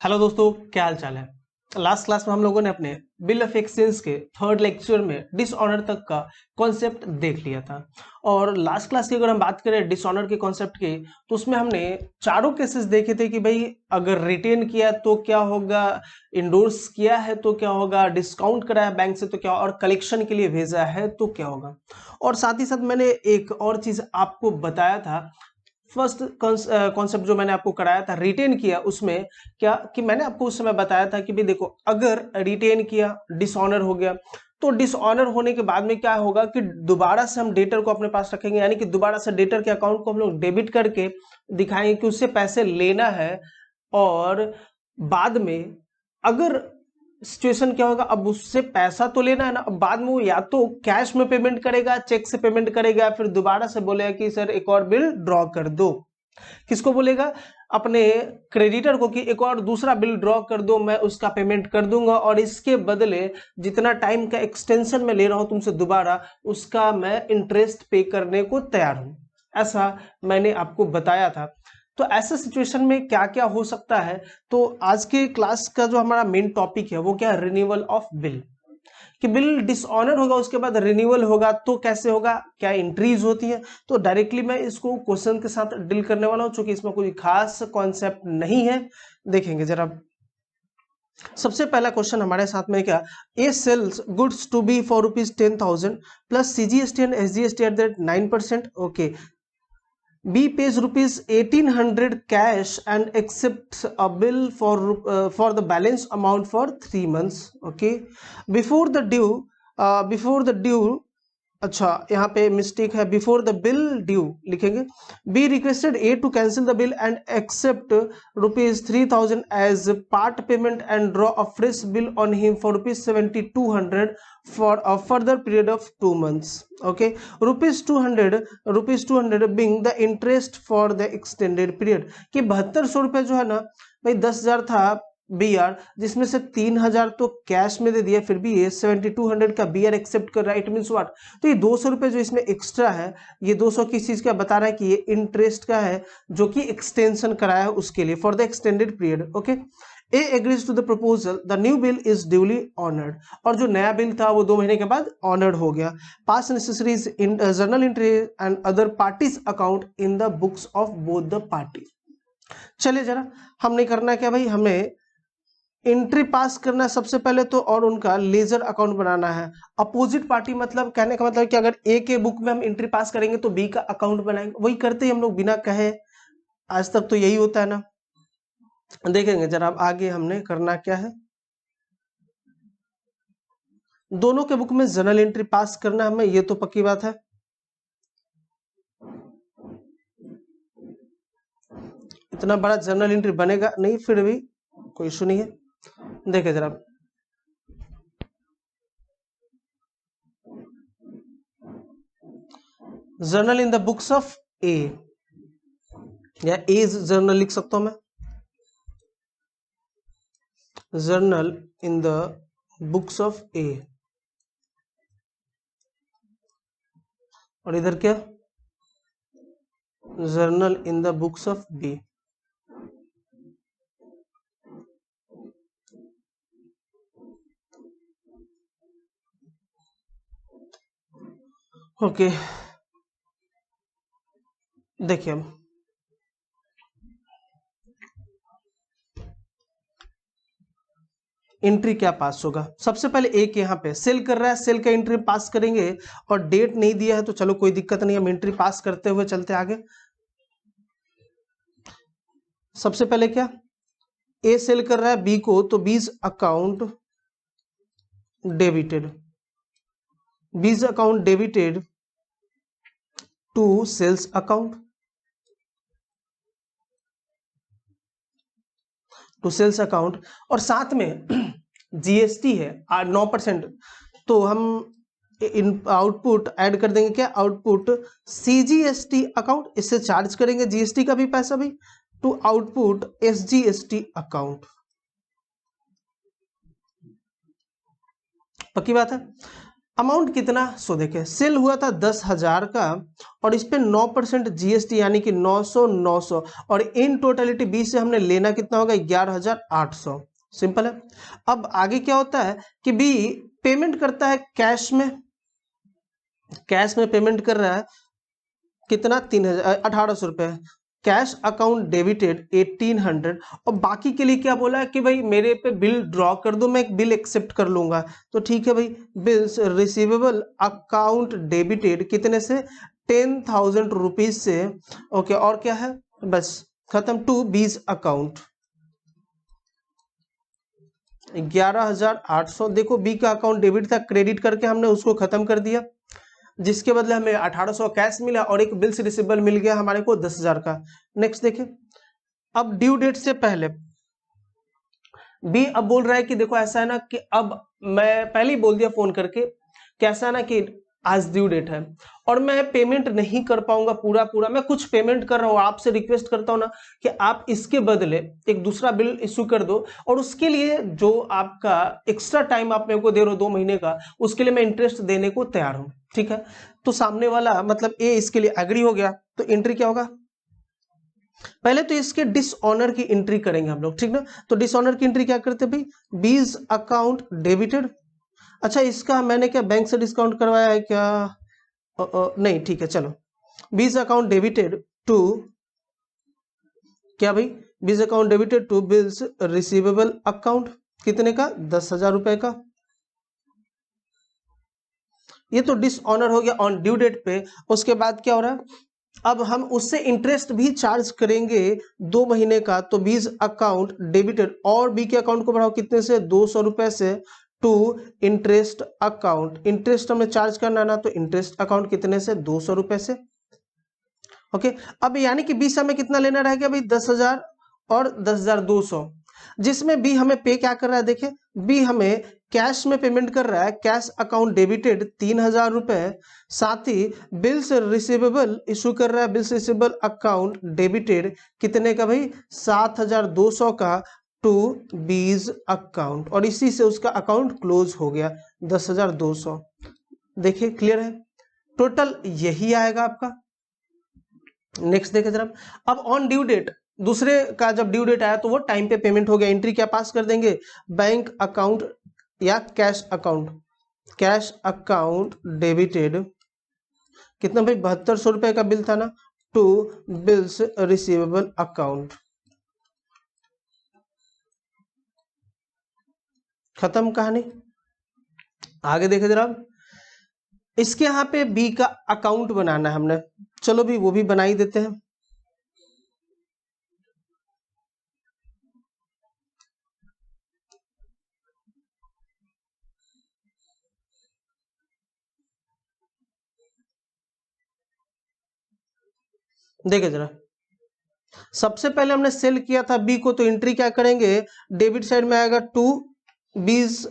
Hello दोस्तों, क्या हाल चाल है। लास्ट क्लास में हम लोगों ने अपने बिल ऑफ एक्सचेंज के थर्ड लेक्चर में डिसऑनर तक का कॉन्सेप्ट देख लिया था। और लास्ट क्लास की अगर हम बात करें डिसऑनर के कॉन्सेप्ट की, तो उसमें हमने चारों केसेस देखे थे कि भाई अगर रिटेन किया तो क्या होगा, इंडोर्स किया है तो क्या होगा, डिस्काउंट कराया बैंक से तो क्या, और कलेक्शन के लिए भेजा है तो क्या होगा। और साथ ही साथ मैंने एक और चीज आपको बताया था। फर्स्ट कॉन्सेप्ट जो मैंने आपको कराया था रिटेन किया, उसमें क्या कि मैंने आपको उस समय बताया था कि भाई देखो, अगर रिटेन किया डिसऑनर हो गया, तो डिसऑनर होने के बाद में क्या होगा कि दोबारा से हम डेटर को अपने पास रखेंगे, यानी कि दोबारा से डेटर के अकाउंट को हम लोग डेबिट करके दिखाएंगे कि उससे पैसे लेना है। और बाद में अगर सिचुएशन क्या होगा, अब उससे पैसा तो लेना है ना, अब बाद में वो या तो कैश में पेमेंट करेगा, चेक से पेमेंट करेगा, फिर दोबारा से बोलेगा कि सर एक और बिल ड्रॉ कर दो। किसको बोलेगा? अपने क्रेडिटर को कि एक और दूसरा बिल ड्रॉ कर दो, मैं उसका पेमेंट कर दूंगा और इसके बदले जितना टाइम का एक्सटेंशन मैं ले रहा हूं तुमसे दोबारा, उसका मैं इंटरेस्ट पे करने को तैयार हूं। ऐसा मैंने आपको बताया था। तो ऐसे सिचुएशन में क्या क्या हो सकता है, तो आज के क्लास का जो हमारा मेन टॉपिक है वो क्या है, रिन्यूअल ऑफ बिल। कि बिल डिसऑनर होगा उसके बाद रिन्यूअल होगा तो कैसे होगा, क्या एंट्रीज होती है। तो डायरेक्टली मैं इसको क्वेश्चन के साथ डील करने वाला हूं, चूंकि इसमें कोई खास कॉन्सेप्ट नहीं है। देखेंगे जरा। सबसे पहला क्वेश्चन हमारे साथ में क्या, A sells goods to B for ₹10,000 plus CGST and SGST at that 9%। Okay, B pays ₹1,800 cash and accepts a bill for the balance amount for 3 months. Okay, before the due, अच्छा यहाँ पे mistake है, before the bill due लिखेंगे। B requested A to cancel the bill and accept ₹3,000 as part payment and draw a fresh bill on him for ₹7,200 for a further period of 2 months. Okay, ₹200 being the interest for the extended period. कि 7200 जो है ना भाई, 10,000 था BR, जिसमें से 3,000 तो cash में दे दिया, फिर भी ये 7,200 का BR एक्सेप्ट कर रहा है। इट मीन्स व्हाट, तो ये 200 रुपए जो इसमें एक्स्ट्रा है, ये 200 किस चीज का बता रहा है कि ये इंटरेस्ट का है, जो कि एक्सटेंशन कराया है उसके लिए, for the extended period. Okay, A agrees to the proposal, the new bill is duly honoured. और जो नया बिल था वो 2 महीने के बाद ऑनर्ड हो गया। Pass necessaries in journal entry and other parties account in the books of both the party. चलिए जरा, हमने करना क्या भाई, हमें एंट्री पास करना है सबसे पहले तो, और उनका लेजर अकाउंट बनाना है। अपोजिट पार्टी मतलब कहने का मतलब कि अगर ए के बुक में हम एंट्री पास करेंगे तो बी का अकाउंट बनाएंगे, वही करते ही हम लोग बिना कहे, आज तक तो यही होता है ना। देखेंगे जरा अब आगे हमने करना क्या है। दोनों के बुक में जर्नल एंट्री पास करना है हमें, ये तो पक्की बात है। इतना बड़ा जर्नल एंट्री बनेगा नहीं, फिर भी कोई इशू नहीं है। देखे जरा, journal in the books of A, या ए जर्नल लिख सकता हूं मैं, journal in the books of A. और इधर क्या, journal in the books of B. Okay, देखिए हम एंट्री क्या पास होगा। सबसे पहले एक यहाँ पे सेल कर रहा है, सेल का एंट्री पास करेंगे, और डेट नहीं दिया है तो चलो कोई दिक्कत नहीं, हम एंट्री पास करते हुए चलते आगे। सबसे पहले क्या, ए सेल कर रहा है बी को, तो B's account debited, B's account debited to sales account, to sales account. और साथ में GST है 9%, तो हम इन आउटपुट ऐड कर देंगे क्या, आउटपुट CGST अकाउंट, इससे चार्ज करेंगे GST का भी पैसा भी, टू आउटपुट SGST अकाउंट। पक्की बात है। अमाउंट कितना, सो देखे सेल हुआ था 10,000 का और इस पे 9% जीएसटी यानी कि 900 और इन टोटलिटी बी से हमने लेना कितना होगा 11,800। सिंपल है। अब आगे क्या होता है कि बी पेमेंट करता है कैश में, पेमेंट कर रहा है कितना 1800 रुपये, कैश अकाउंट डेबिटेड 1800 और बाकी के लिए क्या बोला है कि भाई मेरे पे बिल ड्रॉ कर दो, मैं एक बिल एक्सेप्ट कर लूंगा। तो ठीक है भाई, बिल्स रिसीवेबल अकाउंट डेबिटेड कितने से 10,000 रुपीज से। ओके, और क्या है, बस खत्म, टू बीज अकाउंट 11,800। देखो बी का अकाउंट डेबिट था, क्रेडिट करके हमने उसको खत्म कर दिया, जिसके बदले हमें 1800 कैश मिला और एक बिल्स रिसीवेबल मिल गया हमारे को 10,000 का। नेक्स्ट देखिए, अब ड्यू डेट से पहले बी अब बोल रहा है कि देखो ऐसा है ना कि अब मैं पहले ही बोल दिया फोन करके कि ऐसा है ना कि आज ड्यू डेट है और मैं पेमेंट नहीं कर पाऊंगा पूरा, मैं कुछ पेमेंट कर रहा हूं, आपसे रिक्वेस्ट करता हूं ना कि आप इसके बदले एक दूसरा बिल इश्यू कर दो और उसके लिए जो आपका एक्स्ट्रा टाइम आप मेरे को दे रहे हो 2 महीने का, उसके लिए मैं इंटरेस्ट देने को तैयार हूं। ठीक है, तो सामने वाला मतलब ए इसके लिए एग्री हो गया, तो एंट्री क्या होगा, पहले तो इसके डिसऑनर की एंट्री करेंगे हम लोग, ठीक ना। तो डिसऑनर की एंट्री क्या करते हैं भाई, बीज अकाउंट डेबिटेड। अच्छा, इसका मैंने क्या बैंक से डिस्काउंट करवाया है क्या, नहीं, ठीक है चलो, बीज अकाउंट डेबिटेड टू क्या भाई, B's account debited to bills receivable account कितने का 10,000 रुपए का। ये तो डिसऑनर हो गया ऑन ड्यू डेट पे। उसके बाद क्या हो रहा है, अब हम उससे इंटरेस्ट भी चार्ज करेंगे 2 महीने का, तो बीज अकाउंट डेबिटेड और बी के अकाउंट को बढ़ाओ कितने से 200 रुपए से टू इंटरेस्ट अकाउंट, इंटरेस्ट हमें चार्ज करना ना, तो इंटरेस्ट अकाउंट कितने से 200 रुपए से। ओके, अब यानी कि बी से हमें कितना लेना रहेगा भाई 10,000 और 10,200, जिसमें बी हमें पे क्या कर रहा है, देखें बी हमें कैश में पेमेंट कर रहा है, कैश अकाउंट डेबिटेड 3,000 रुपए, साथ ही बिल्स रिसीवेबल इशू कर रहा है, बिल्स रिसीवेबल अकाउंट डेबिटेड कितने का भाई 7,200 का टू बीज अकाउंट, और इसी से उसका अकाउंट क्लोज हो गया 10,200। देखिए क्लियर है, टोटल यही आएगा आपका। नेक्स्ट देखे जरा, अब ऑन ड्यू डेट, दूसरे का जब ड्यू डेट आया तो वो टाइम पे पेमेंट हो गया, एंट्री क्या पास कर देंगे, बैंक अकाउंट या cash account, cash account debited कितना भाई 7200 रुपए का बिल था ना, टू बिल्स रिसीवेबल अकाउंट, खत्म कहानी। आगे देखे जरा, इसके यहाँ पे बी का अकाउंट बनाना है हमने, चलो भी वो भी बना ही देते हैं। देखे जरा, सबसे पहले हमने सेल किया था बी को, तो एंट्री क्या करेंगे, डेबिट साइड में आएगा टू बीज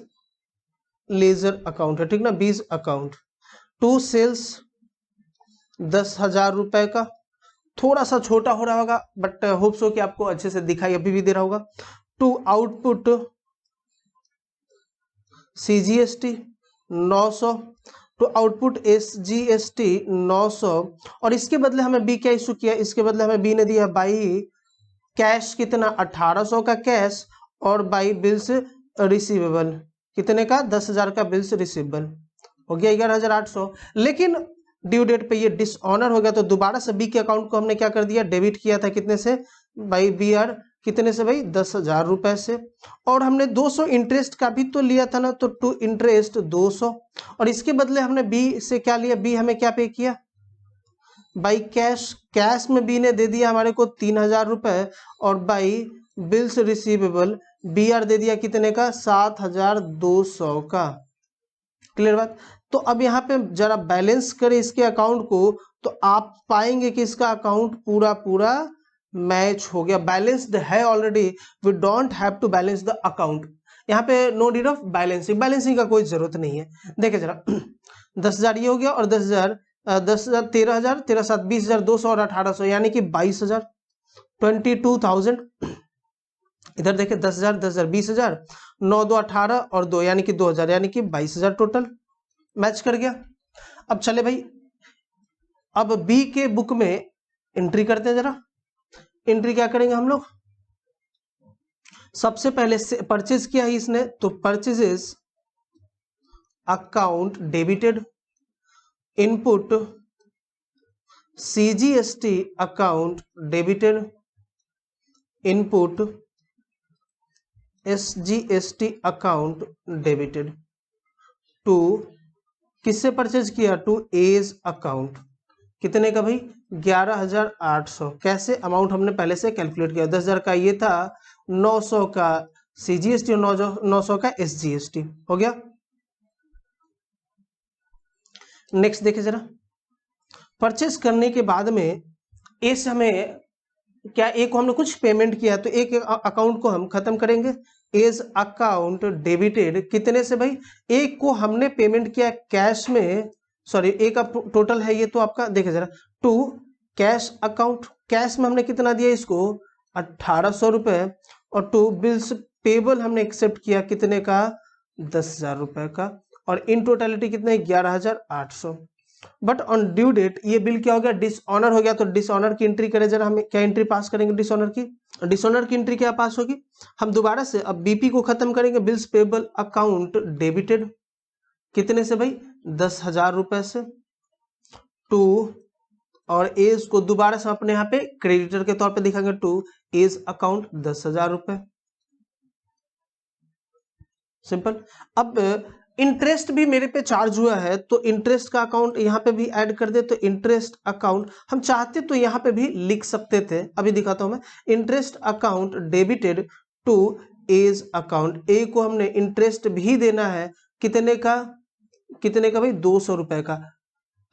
लेजर अकाउंट है, ठीक ना, बीज अकाउंट टू सेल्स 10,000 रुपए का, थोड़ा सा छोटा हो रहा होगा बट होप सो कि आपको अच्छे से दिखाई अभी भी दे रहा होगा, टू आउटपुट सीजीएसटी 900, तो आउटपुट एसजीएसटी 900, और इसके बदले हमें बी क्या इशू किया, इसके बदले हमें बी ने दिया बाई कैश कितना 1800 का कैश, और बाई बिल्स रिसीवेबल कितने का 10,000 का बिल्स रिसीवेबल, हो गया 11,800। लेकिन ड्यू डेट पे ये डिसऑनर हो गया, तो दोबारा से बी के अकाउंट को हमने क्या कर दिया, डेबिट किया था कितने से बाई बी आर कितने से भाई 10,000 रुपए से, और हमने 200 इंटरेस्ट का भी तो लिया था ना, तो टू इंटरेस्ट 200, और इसके बदले हमने बी से क्या लिया, बी हमें क्या पे किया बाई कैश, कैश में बी ने दे दिया हमारे को 3,000 रुपए, और by bills receivable B R दे दिया कितने का 7,200 का। क्लियर बात। तो अब यहाँ पे जरा बैलेंस करें इसके अकाउंट को, तो आप पाएंगे कि इसका अकाउंट पूरा मैच हो गया, बैलेंस्ड है already, we don't have to balance the account, यहाँ पे no need of balancing, balancing का कोई जरूरत नहीं है। देखिए जरा 10,000 ये हो गया, और 10,000 10,000 13,000 13 7 20,200 और 1,800 यानी कि 22,000 22,000। इधर देखिए 10,000 10,000 20,000 9 2 18 और 2 यानी कि 2,000 यानी कि 22,000 टोटल। मैच कर गया। अब चले भाई, अब बी के बुक में एंट्री करते हैं जरा। एंट्री क्या करेंगे हम लोग, सबसे पहले से परचेज किया है इसने, तो purchases account debited, input CGST account debited, input SGST account debited to, किससे परचेज किया, टू एज अकाउंट, कितने का भाई 11,800। कैसे, अमाउंट हमने पहले से कैलकुलेट किया, 10,000 का ये था, 900 का सीजीएसटी और 900 का एसजीएसटी हो गया। नेक्स्ट देखिए जरा, परचेस करने के बाद में ए से हमें क्या, एक को हमने कुछ पेमेंट किया तो एक अकाउंट को हम खत्म करेंगे, एज अकाउंट डेबिटेड, कितने से भाई, एक को हमने पेमेंट किया कैश में, सॉरी एक का टोटल है ये तो आपका देखिए जरा, टू कैश अकाउंट, कैश में हमने कितना दिया इसको 1,800 रुपए, और टू बिल्स पेबल हमने एक्सेप्ट किया कितने का 10,000 रुपए का, और इन टोटलिटी कितने 11,800। बट ऑन ड्यू डेट ये बिल क्या हो गया, डिसऑनर हो गया। तो डिसऑनर की एंट्री करें जरा, हम क्या एंट्री पास करेंगे डिसऑनर की, डिसऑनर की एंट्री क्या पास होगी, हम दोबारा से अब बीपी को खत्म करेंगे, बिल्स पेबल अकाउंट डेबिटेड, कितने से भाई 10,000 रुपए से, टू, और एज को दोबारा से अपने यहाँ पे क्रेडिटर के तौर पे दिखाएंगे, टू एज अकाउंट 10,000 रुपए, सिंपल। अब इंटरेस्ट भी मेरे पे चार्ज हुआ है तो इंटरेस्ट का अकाउंट यहाँ पे भी ऐड कर दे, तो इंटरेस्ट अकाउंट हम चाहते तो यहाँ पे भी लिख सकते थे, अभी दिखाता हूं मैं, interest account debited to A's account, A को हमने इंटरेस्ट भी देना है कितने का, कितने का भाई 200 रुपए का,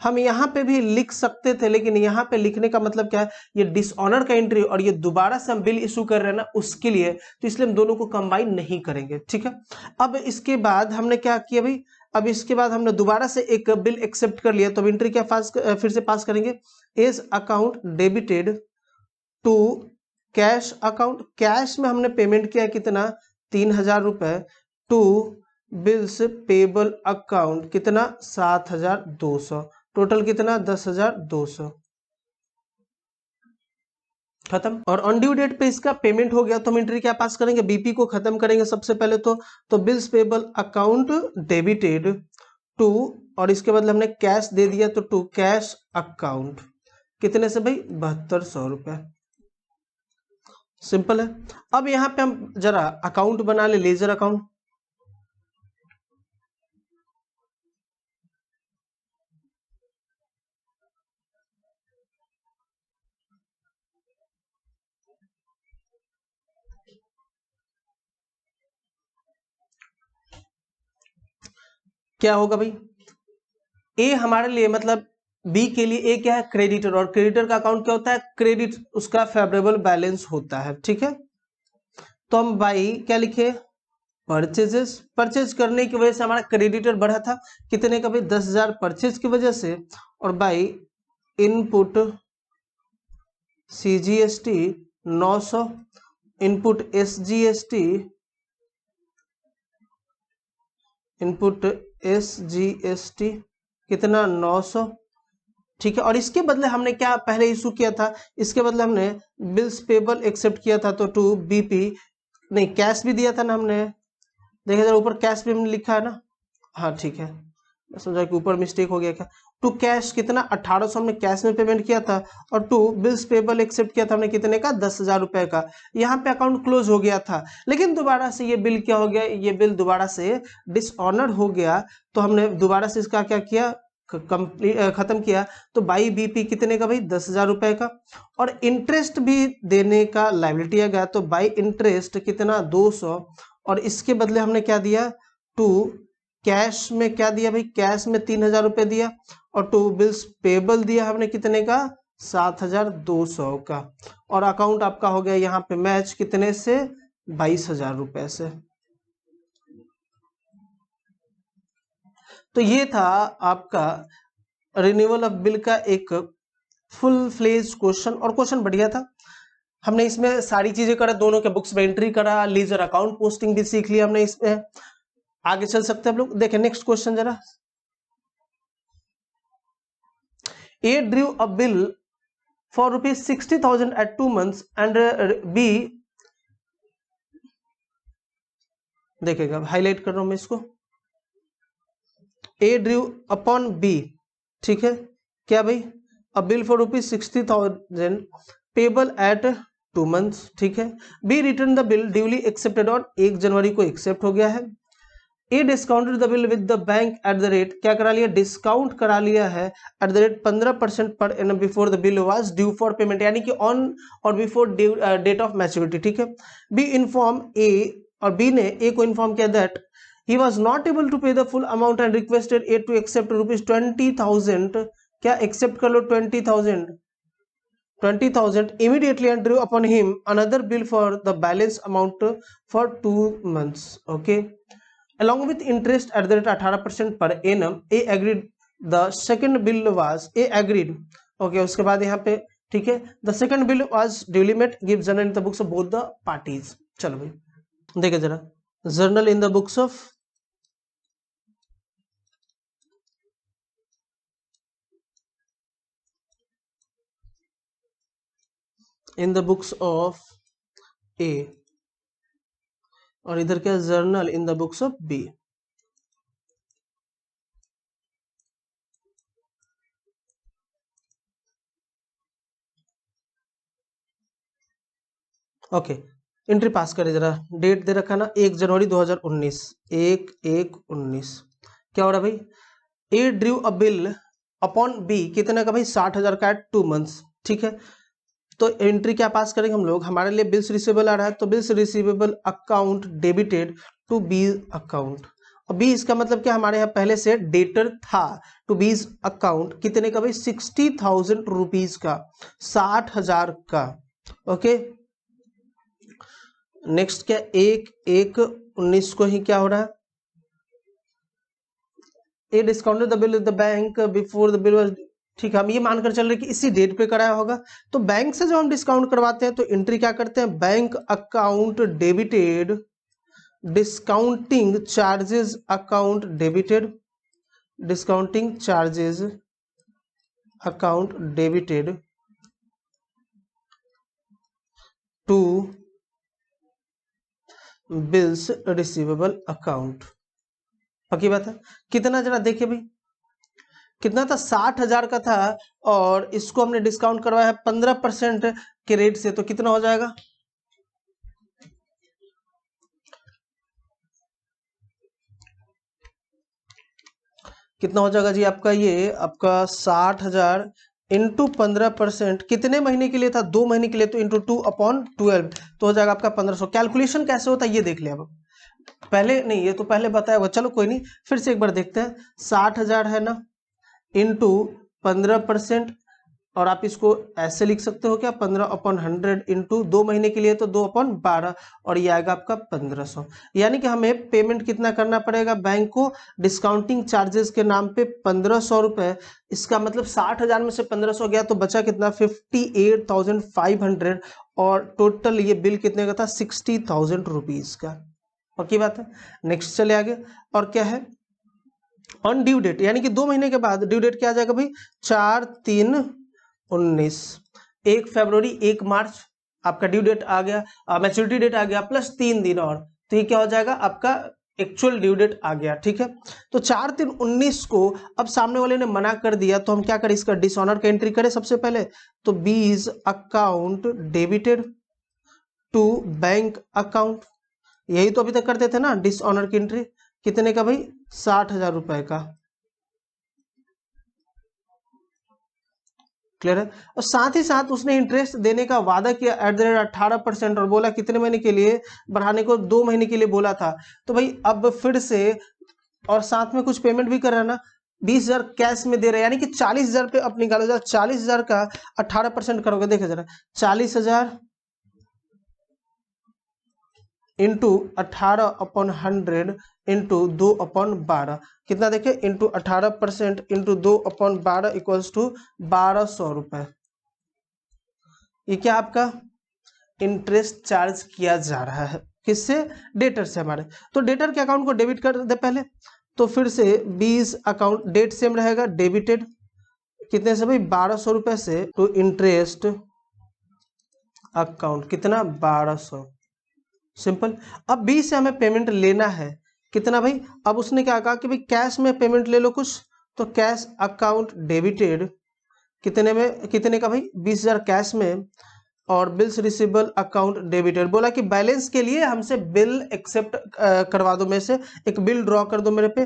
हम यहाँ पे भी लिख सकते थे, लेकिन यहाँ पे लिखने का मतलब क्या है, ये डिसऑनर का एंट्री और ये दोबारा से हम बिल इशू कर रहे हैं ना उसके लिए, तो इसलिए हम दोनों को कंबाइन नहीं करेंगे, ठीक है। अब इसके बाद हमने क्या किया भाई, अब इसके बाद हमने दोबारा से एक बिल एक्सेप्ट कर लिया, तो अब एंट्री क्या फिर से पास करेंगे, A's account debited to cash account, cash में हमने पेमेंट किया कितना 3,000 रुपए, टू बिल्स पेबल अकाउंट कितना 7,200, टोटल कितना 10,200, खत्म। और ऑन ड्यू डेट पे इसका पेमेंट हो गया तो हम एंट्री क्या पास करेंगे, बीपी को खत्म करेंगे सबसे पहले तो bills payable account debited to, और इसके बदले हमने कैश दे दिया तो टू कैश अकाउंट, कितने से भाई 7,200 रुपए, सिंपल है। अब यहां पे हम जरा अकाउंट बना ले, लेजर अकाउंट, क्या होगा भाई, ए हमारे लिए मतलब बी के लिए ए क्या है क्रेडिटर, और क्रेडिटर का अकाउंट क्या होता है, क्रेडिट उसका फेवरेबल बैलेंस होता है, ठीक है। तो हम बाई क्या लिखे, परचेजेस, परचेज करने की वजह से हमारा क्रेडिटर बढ़ा था कितने का भाई 10,000 परचेज की वजह से, और by input CGST 900, input SGST, input SGST कितना 900, ठीक है। और इसके बदले हमने क्या पहले इशू किया था, इसके बदले हमने बिल्स पेबल एक्सेप्ट किया था, तो टू बीपी, नहीं कैश भी दिया था ना हमने, देखिए जरा ऊपर कैश भी हमने लिखा है ना, हाँ ठीक है, मैं समझा कि ऊपर मिस्टेक हो गया क्या, टू कैश कितना 1,800 हमने कैश में पेमेंट किया था, और टू बिल्स पेबल एक्सेप्ट किया था हमने कितने का 10,000 रुपए का, यहाँ पे अकाउंट क्लोज हो गया था, लेकिन दोबारा से ये बिल क्या हो गया, ये बिल दोबारा से डिसऑनर हो गया, तो हमने दोबारा से इसका क्या किया, कंप्लीट खत्म किया, तो बाई बीपी कितने का भाई 10,000 रुपए का, और इंटरेस्ट भी देने का लायबिलिटी आ गया, तो बाई इंटरेस्ट कितना 200, और इसके बदले हमने क्या दिया, टू कैश में क्या दिया भाई, कैश में 3,000 रुपए दिया, और टू बिल्स पेबल दिया हमने कितने का 7,200 का, और अकाउंट आपका हो गया यहाँ पे मैच कितने से 22,000 रुपए से। तो ये था आपका रिन्यूअल ऑफ बिल का एक फुल फ्लेज क्वेश्चन, और क्वेश्चन बढ़िया था, हमने इसमें सारी चीजें करा, दोनों के बुक्स में एंट्री करा, लीजर अकाउंट पोस्टिंग भी सीख लिया हमने, इसमें आगे चल सकते हैं हम लोग। देखें नेक्स्ट क्वेश्चन जरा, A drew a bill for ₹60,000 at 2 months and B, देखिएगा हाईलाइट कर रहा हूं मैं इसको, ए ड्रू अपॉन बी, ठीक है, क्या भाई, a bill for ₹60,000 payable at 2 months, ठीक है, B return the bill duly accepted on 1 January को एक्सेप्ट हो गया है, A discounted the bill with the bank at the rate, क्या करा लिया, डिस्काउंट करा लिया है eight the rate 15% per annum before the bill was due for payment, यानी कि ऑन और बिफोर डेट ऑफ मैच्योरिटी, ठीक है, बी इन्फॉर्म ए, और बी ने ए को इन्फॉर्म किया that he was not able to pay the full amount and requested A to accept ₹20,000, क्या एक्सेप्ट कर लो 20,000 immediately and drew upon him another bill for the balance amount for 2 months, okay, along with interest at the rate 18% per annum. A agreed the second bill was, A agreed, okay, उसके बाद यहाँ पे ठीक है, the second bill was duly met, give journal in the books of both the parties. चलो भाई देखे जरा, journal in the books of A, और इधर क्या, journal in the books of B. Okay, entry pass करें जरा, डेट दे रखा ना 1 जनवरी 2019, 1/1/19, क्या हो रहा भाई, A drew a bill upon B, कितने का भाई, 60,000 का 2 months, ठीक है, तो एंट्री क्या पास करेंगे हम लोग, हमारे लिए बिल्स रिसीवेबल आ रहा है, तो bills receivable account debited to B account, और बी इसका मतलब क्या, हमारे यहाँ पहले से डेटर था, टू बीज अकाउंट कितने का भाई, 60,000 रुपीज का, 60,000 का, ओके। नेक्स्ट क्या, 1/1/19 को ही क्या हो रहा है, A discounted the bill with the bank before the bill was, ठीक है, हम ये मानकर चल रहे कि इसी डेट पे कराया होगा, तो बैंक से जब हम डिस्काउंट करवाते हैं तो एंट्री क्या करते हैं, bank account debited, discounting charges account debited, discounting charges account debited to bills receivable account, पक्की बात है, कितना जरा देखिए भाई, कितना था, 60,000 का था, और इसको हमने डिस्काउंट करवाया है 15% के रेट से, तो कितना हो जाएगा, कितना हो जाएगा जी आपका, ये आपका 60,000 इंटू 15%, कितने महीने के लिए था, 2 महीने के लिए, तो इंटू 2/12, तो हो जाएगा आपका 1500। कैलकुलेशन कैसे होता है ये देख लिया, अब पहले नहीं, ये तो पहले बताया हुआ, चलो कोई नहीं, फिर से एक बार देखते हैं, 60,000 है ना, इंटू 15%, और आप इसको ऐसे लिख सकते हो क्या, 15/100 इंटू 2 महीने के लिए तो 2/12, और ये आएगा आपका 1500, यानी कि हमें पेमेंट कितना करना पड़ेगा बैंक को, डिस्काउंटिंग चार्जेस के नाम पे 1500 रुपए, इसका मतलब 60,000 में से 1500 गया तो बचा कितना, 58,500, और टोटल ये बिल कितने का था, 60,000 रुपीज का, पक्की बात है। नेक्स्ट चले आगे, और क्या है, ऑन ड्यू डेट, यानी कि 2 महीने के बाद ड्यू डेट क्या आ जाएगा भाई, 4/3/19, 1 फरवरी 1 मार्च आपका ड्यू डेट आ गया, मैच्योरिटी डेट आ गया, प्लस 3 दिन और, तो ये क्या हो जाएगा आपका एक्चुअल ड्यू डेट आ गया, ठीक है। तो 4/3/19 को अब सामने वाले ने मना कर दिया, तो हम क्या करें, इसका डिसऑनर का एंट्री करें सबसे पहले, तो B's account debited to bank account, यही तो अभी तक करते थे ना, डिसऑनर की एंट्री, कितने का भाई, 60,000 रुपए का, क्लियर है। और साथ ही साथ उसने इंटरेस्ट देने का वादा किया एट द रेट 18%, और बोला कितने महीने के लिए, बढ़ाने को 2 महीने के लिए बोला था, तो भाई अब फिर से, और साथ में कुछ पेमेंट भी कर रहा है ना, 20,000 कैश में दे रहे हैं, यानी कि 40,000 पे आप निकालो, 40,000 का 18% करोगे, देखो जरा, 40,000 इंटू 18/100 इंटू 2/12, कितना देखे, इंटू 18% इंटू 2/12 इक्वल्स टू 1,200 रुपए, ये क्या आपका इंटरेस्ट चार्ज किया जा रहा है, किससे, डेटर से हमारे, तो डेटर के अकाउंट को डेबिट कर दे पहले, तो फिर से 20 अकाउंट डेट सेम रहेगा, डेबिटेड कितने से भाई 1200 रुपए से टू इंटरेस्ट अकाउंट, कितना 1200। सिंपल। अब बी से हमें पेमेंट लेना है कितना भाई, अब उसने क्या कहा कि भाई कैश में पेमेंट ले लो कुछ, तो कैश अकाउंट डेबिटेड कितने में, कितने का भाई 20,000 कैश में, और बिल्स रिसीवेबल अकाउंट डेबिटेड, बोला कि बैलेंस के लिए हमसे बिल एक्सेप्ट करवा दो, में से एक बिल ड्रॉ कर दो मेरे पे।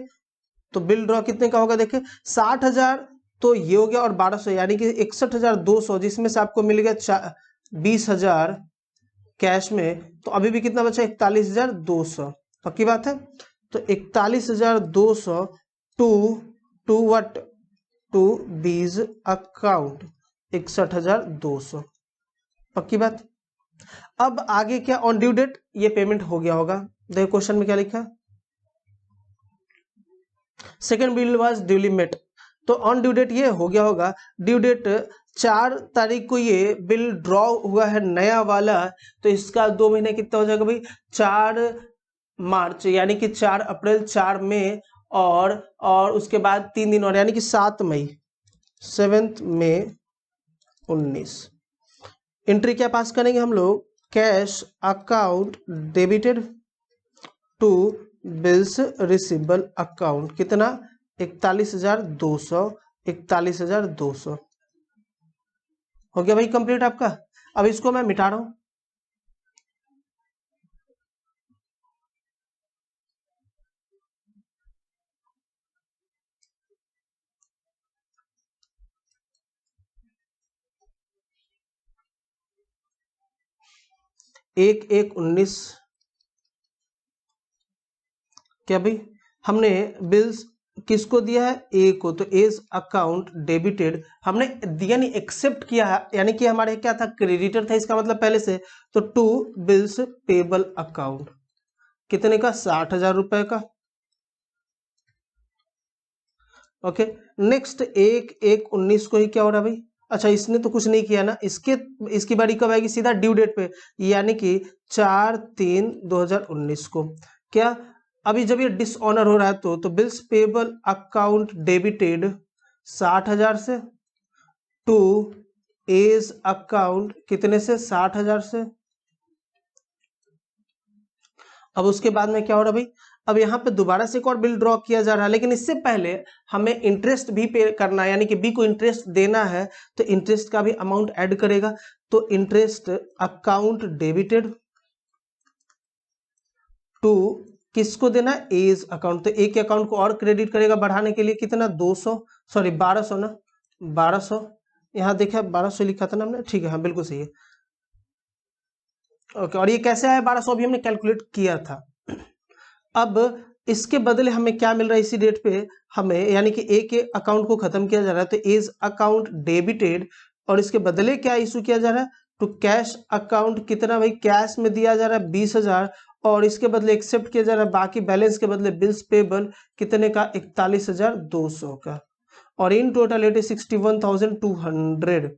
तो बिल ड्रॉ कितने का होगा देखिए 60,000, तो ये हो गया, और 1200 यानी कि 61,200, जिसमें से आपको मिल गया 20,000 कैश में, तो अभी भी कितना बचा 41,200, पक्की बात है। तो 41,200 to to what, to B's account 61,200, पक्की बात। अब आगे क्या, ऑन ड्यू डेट ये पेमेंट हो गया होगा, देखो क्वेश्चन में क्या लिखा, second bill was duly met, तो ऑन ड्यू डेट ये हो गया होगा, ड्यू डेट 4 तारीख को ये बिल ड्रॉ हुआ है नया वाला, तो इसका 2 महीने कितना हो जाएगा भाई 4 मार्च, यानी कि 4 अप्रैल, 4 मई, और उसके बाद 3 दिन और, यानी कि 7 मई, 7 मई 19। एंट्री क्या पास करेंगे हम लोग, cash account debited to bills receivable account, कितना 41,200, 41,200 हो गया भाई कंप्लीट आपका। अब इसको मैं मिटा रहा हूं, एक 19, क्या भाई हमने बिल्स किसको दिया है, ए को, तो एज अकाउंट डेबिटेड हमने दिया नहीं, एक्सेप्ट किया है, यानी कि हमारे क्या था क्रेडिटर था, इसका मतलब पहले से, तो टू बिल्स पेबल अकाउंट कितने का 60,000 रुपए का। ओके, नेक्स्ट 1/1/19 को ही क्या हो रहा है भाई, अच्छा इसने तो कुछ नहीं किया ना, इसकी बारी कब आएगी, सीधा ड्यू डेट पे, यानी कि 4/3/2019 को। क्या अभी जब ये डिसऑनर हो रहा है तो बिल्स पेबल अकाउंट डेबिटेड 60,000 से टू एज अकाउंट कितने से 60,000 से। अब उसके बाद में क्या हो रहा है भाई, अब यहाँ पे दोबारा से एक और बिल ड्रॉ किया जा रहा है, लेकिन इससे पहले हमें इंटरेस्ट भी पे करना है, यानी कि बी को इंटरेस्ट देना है, तो इंटरेस्ट का भी अमाउंट ऐड करेगा, तो इंटरेस्ट अकाउंट डेबिटेड टू किसको देना है, एज अकाउंट, तो एक अकाउंट को और क्रेडिट करेगा बढ़ाने के लिए, कितना 200, सॉरी 1200 ना, 1200, यहाँ देखा 1200 लिखा था ना हमने, ठीक है हाँ बिल्कुल सही है। ओके, और ये कैसे आया 1200, अभी हमने कैलकुलेट किया था। अब इसके बदले हमें क्या मिल रहा है इसी डेट पे हमें, यानी कि ए के अकाउंट को खत्म किया जा रहा है, तो एज अकाउंट डेबिटेड, और इसके बदले क्या इशू किया जा रहा है, तो कैश अकाउंट, कितना भाई कैश में दिया जा रहा है 20,000, और इसके बदले एक्सेप्ट किया जा रहा है बाकी बैलेंस के बदले बिल्स पेबल कितने का 41,200 का, और इन टोटल इट इज 61,200।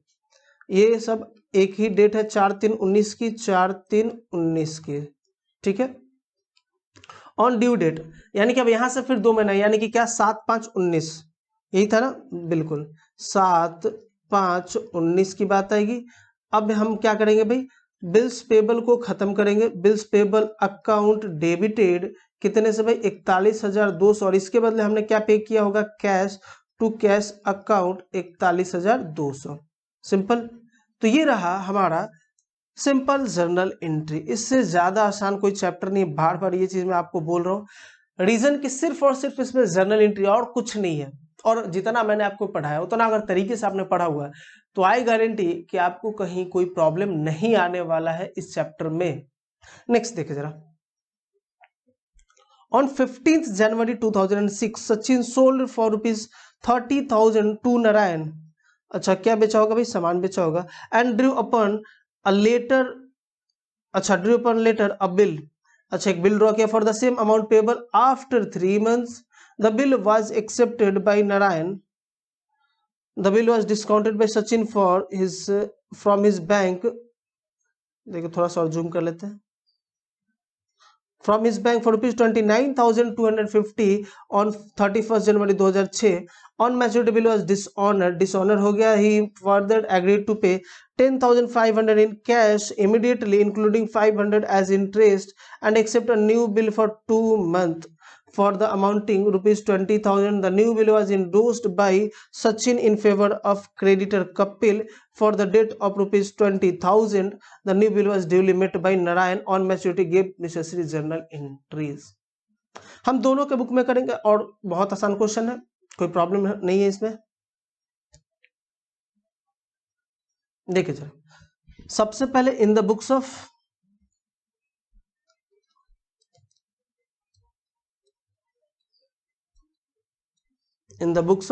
ये सब एक ही डेट है 4/3/19 की, 4/3/19 की, ठीक है। ऑन ड्यू डेट यानी कि अब यहां से फिर 2 महीना, यानी कि क्या 7/5/19, यही था ना, बिल्कुल 7/5/19 की बात आएगी। अब हम क्या करेंगे भाई, बिल्स पेबल को खत्म करेंगे, बिल्स पेबल अकाउंट डेबिटेड कितने से भाई 41,200, और इसके बदले हमने क्या पे किया होगा, cash to cash account 41,200, simple. तो ये रहा हमारा सिंपल जर्नल एंट्री, इससे ज्यादा आसान कोई चैप्टर नहीं, बार बार ये चीज मैं आपको बोल रहा हूँ, रीजन कि सिर्फ और सिर्फ इसमें जर्नल एंट्री और कुछ नहीं है, और जितना मैंने आपको पढ़ाया उतना अगर तरीके से आपने पढ़ा हुआ है तो आई गारंटी कि आपको कहीं कोई प्रॉब्लम नहीं आने वाला है इस चैप्टर में। नेक्स्ट देखिए जरा, on 15th January 2006 Sachin sold for ₹30,000 to Narayan, अच्छा क्या बेचा होगा भाई, सामान बेचा होगा, and drew upon a letter, अच्छा drew upon letter a bill, अच्छा एक बिल ड्रॉ किया for the same amount payable after 3 months, the bill was accepted by Narayan, the bill was discounted by Sachin for his from his bank, देखो थोड़ा सा और zoom कर लेते हैं, from his bank for ₹29,250 on 31st January 2006, on maturity bill was dishonour हो गया। ही further agreed to पे 10,500 in cash immediately, including 500 as interest, and accept a new bill for 2 months for the amounting rupees 20,000. The new bill was endorsed by Sachin in favor of creditor Kapil for the debt of rupees 20,000. The new bill was duly met by Narayan on maturity, gave necessary journal entries. हम दोनों के book में करेंगे और बहुत आसान question है, कोई प्रॉब्लम नहीं है इसमें। देखिए जरा, सबसे पहले in the books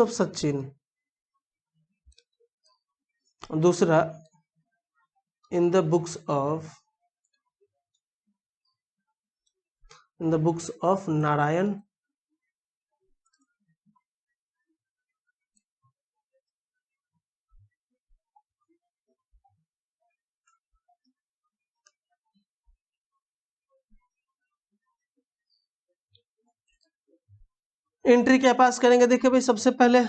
of Sachin, दूसरा in the books of Narayan, entry क्या पास करेंगे। देखिए भाई, सबसे पहले